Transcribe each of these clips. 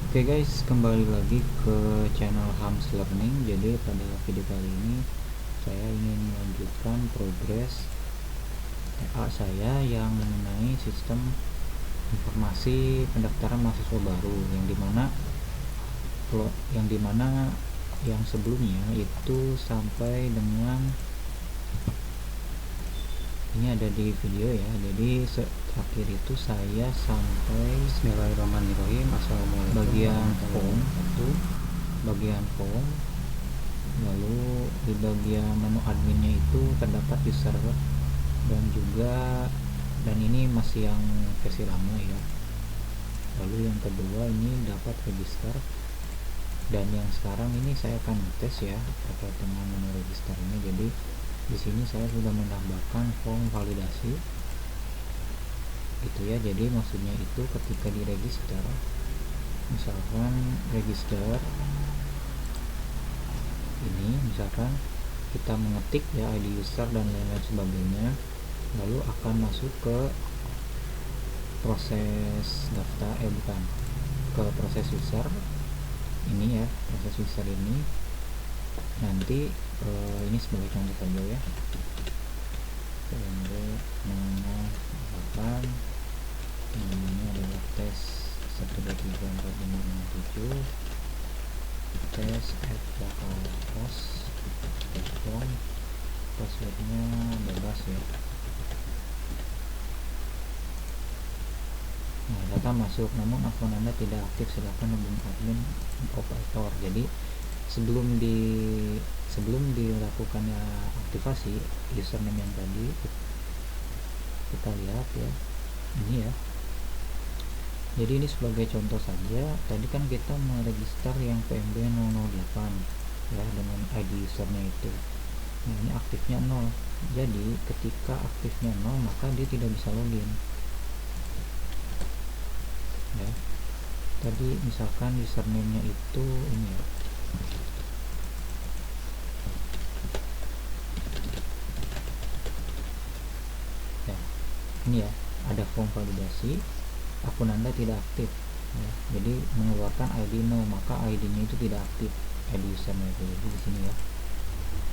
Oke guys, kembali lagi ke channel Hams Learning. Jadi pada video kali ini saya ingin melanjutkan progres TA saya yang mengenai sistem informasi pendaftaran mahasiswa baru, yang sebelumnya itu sampai dengan ini ada di video ya. Jadi terakhir itu saya sampai Bismillahirrahmanirrahim. Assalamualaikum bagian form, lalu di bagian menu adminnya itu terdapat user dan ini masih yang versi lama ya. Lalu yang kedua ini dapat register, dan yang sekarang ini saya akan tes ya terkait dengan menu register ini. Jadi di sini saya sudah menambahkan form validasi gitu ya. Jadi maksudnya itu ketika di register, misalkan register ini, misalkan kita mengetik ya ID user dan lain-lain sebagainya, lalu akan masuk ke proses daftar ke proses user ini ya. Proses user ini nanti ini sebagai contoh saja ya, menambahkan namanya adalah tes 1234567 tes @jakarta.com, passwordnya bebas ya. Nah, data masuk, namun akun Anda tidak aktif, silakan hubungi admin operator. Jadi sebelum dilakukannya aktivasi username yang tadi, kita lihat ya ini ya. Jadi ini sebagai contoh saja, tadi kan kita meregister yang PMB 008 ya dengan ID usernya itu. Nah, ini aktifnya 0. Jadi ketika aktifnya 0 maka dia tidak bisa login ya. Tadi misalkan username-nya itu ini ya, ini ya, ada form validasi, akun Anda tidak aktif ya. Jadi mengeluarkan ID 0, maka ID-nya itu tidak aktif, ID usernya itu. Jadi di sini ya,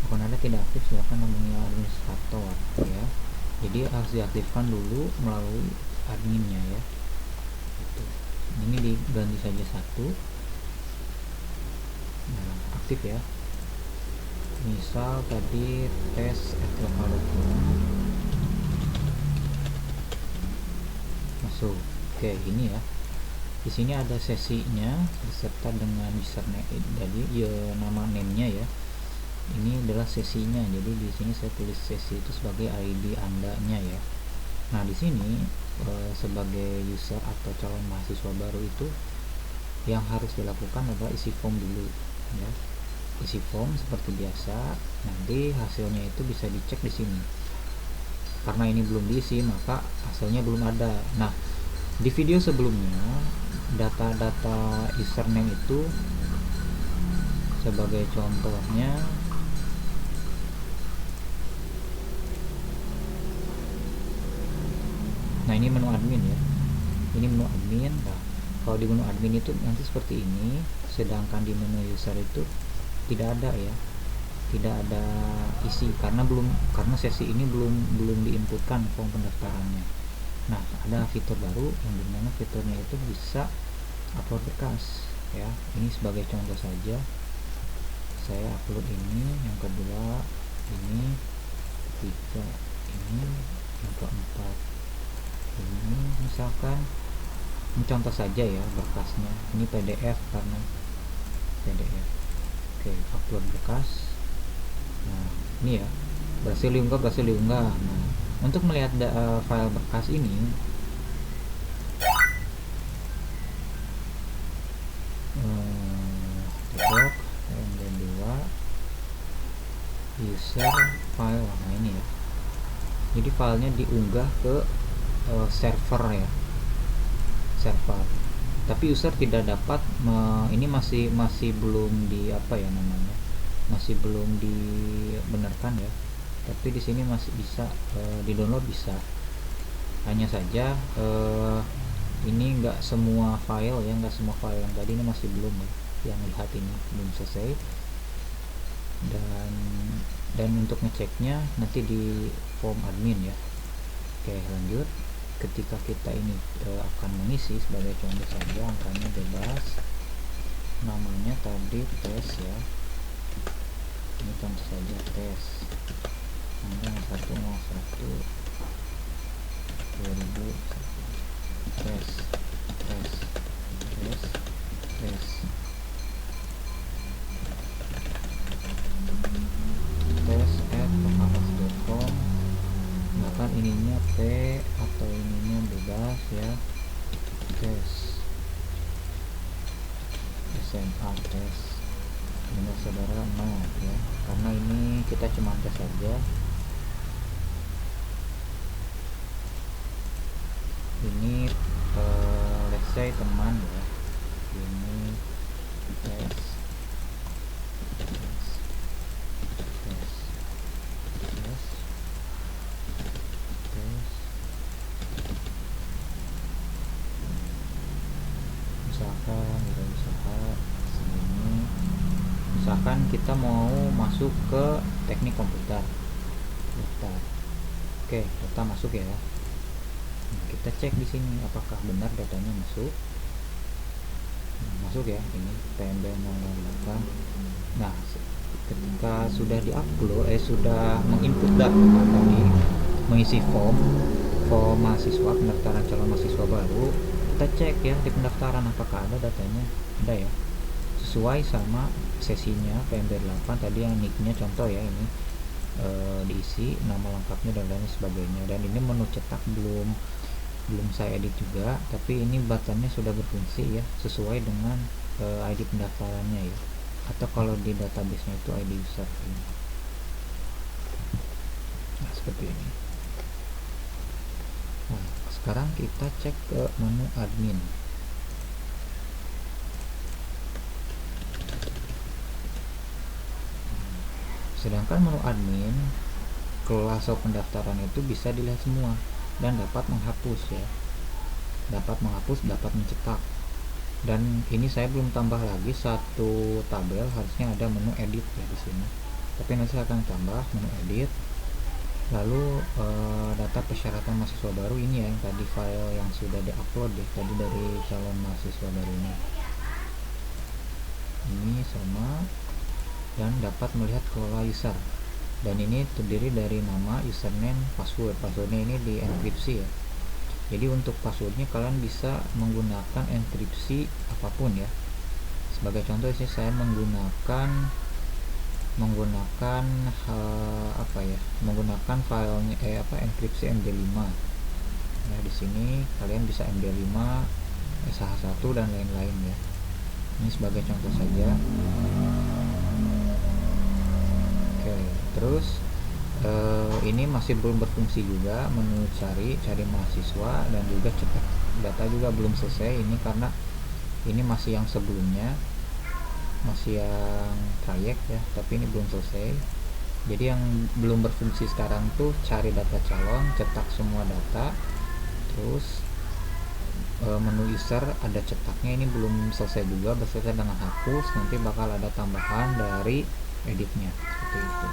akun Anda tidak aktif, silakan hubungi administrator ya. Jadi harus diaktifkan dulu melalui adminnya ya. Ini diganti saja 1. Nah, aktif ya. Misal tadi tes masuk. Oke, ini ya. Di sini ada sesinya beserta dengan username, jadi ya, nama name-nya ya. Ini adalah sesinya. Jadi di sini saya tulis sesi itu sebagai ID Anda-nya ya. Nah, di sini sebagai user atau calon mahasiswa baru itu yang harus dilakukan adalah isi form dulu ya. Isi form seperti biasa, nanti hasilnya itu bisa dicek di sini. Karena ini belum diisi, maka hasilnya belum ada. Nah, di video sebelumnya data-data username itu sebagai contohnya nah, ini menu admin ya. Ini menu admin. Nah, kalau di menu admin itu nanti seperti ini, sedangkan di menu user itu tidak ada ya, tidak ada isi karena sesi ini belum diinputkan form pendaftarannya. Nah, ada fitur baru yang dimana fiturnya itu bisa upload berkas ya. Ini sebagai contoh saja, saya upload ini, yang kedua ini, ketiga ini, yang keempat ini, misalkan mencontoh saja ya berkasnya. Ini PDF karena PDF. Oke, upload berkas. Nah, ini ya, berhasil diunggah. Nah, untuk melihat file berkas ini, doc md2 user file. Nah, ini ya. Jadi filenya diunggah ke server ya, server. Tapi user tidak dapat ini masih belum di masih belum dibenarkan ya. Tapi di sini masih bisa di download, bisa. Hanya saja ini enggak semua file ya, enggak semua file yang tadi ini masih belum ya, yang lihat ini belum selesai. Dan untuk ngeceknya nanti di form admin ya. Oke, lanjut. Ketika kita ini akan mengisi, sebagai contoh saja angkanya bebas, namanya tadi tes ya, ini contoh saja tes, angka 101 2000 tes tes tes tes tes@penghapas.com, bahkan ininya P atau ininya bebas ya, tes SMA tes, benar saudara no ya, karena ini kita cuma tes saja. Ini let's say teman ya, ini tes tes tes tes tes, misalkan usaha sini, misalkan kita mau masuk ke teknik komputer, daftar. Oke, data masuk ya. Nah, kita cek di sini apakah benar datanya masuk. Nah, masuk ya, ini PMB 08. Nah, ketika sudah diupload sudah menginput data tadi, mengisi form mahasiswa, pendaftaran calon mahasiswa baru, kita cek ya di pendaftaran apakah ada datanya, ada ya, sesuai sama sesinya PMB 8 tadi yang nicknya contoh ya, ini diisi nama lengkapnya dan lain sebagainya. Dan ini menu cetak belum saya edit juga, tapi ini buttonnya sudah berfungsi ya, sesuai dengan ID pendaftarannya ya, atau kalau di database nya itu ID user ini. Nah, seperti ini. Nah, sekarang kita cek ke menu admin. Sedangkan menu admin, kelas pendaftaran itu bisa dilihat semua dan dapat menghapus ya, dapat menghapus, dapat mencetak. Dan ini saya belum tambah lagi satu tabel, harusnya ada menu edit ya di sini, tapi nanti saya akan tambah menu edit. Lalu data persyaratan mahasiswa baru ini ya, yang tadi file yang sudah diupload ya tadi dari calon mahasiswa baru ini sama, dan dapat melihat kelola user, dan ini terdiri dari nama, username, passwordnya ini di enkripsi ya. Jadi untuk passwordnya kalian bisa menggunakan enkripsi apapun ya. Sebagai contoh sih saya menggunakan menggunakan filenya enkripsi MD5 ya. Di sini kalian bisa MD5, SH1 dan lain-lain ya. Ini sebagai contoh saja. Oke, terus ini masih belum berfungsi juga menu cari mahasiswa, dan juga cetak data juga belum selesai ini, karena ini masih yang sebelumnya, masih yang trayek ya, tapi ini belum selesai. Jadi yang belum berfungsi sekarang tuh cari data calon, cetak semua data, terus menu user ada cetaknya, ini belum selesai juga, berselesai dengan hapus. Nanti bakal ada tambahan dari editnya seperti itu.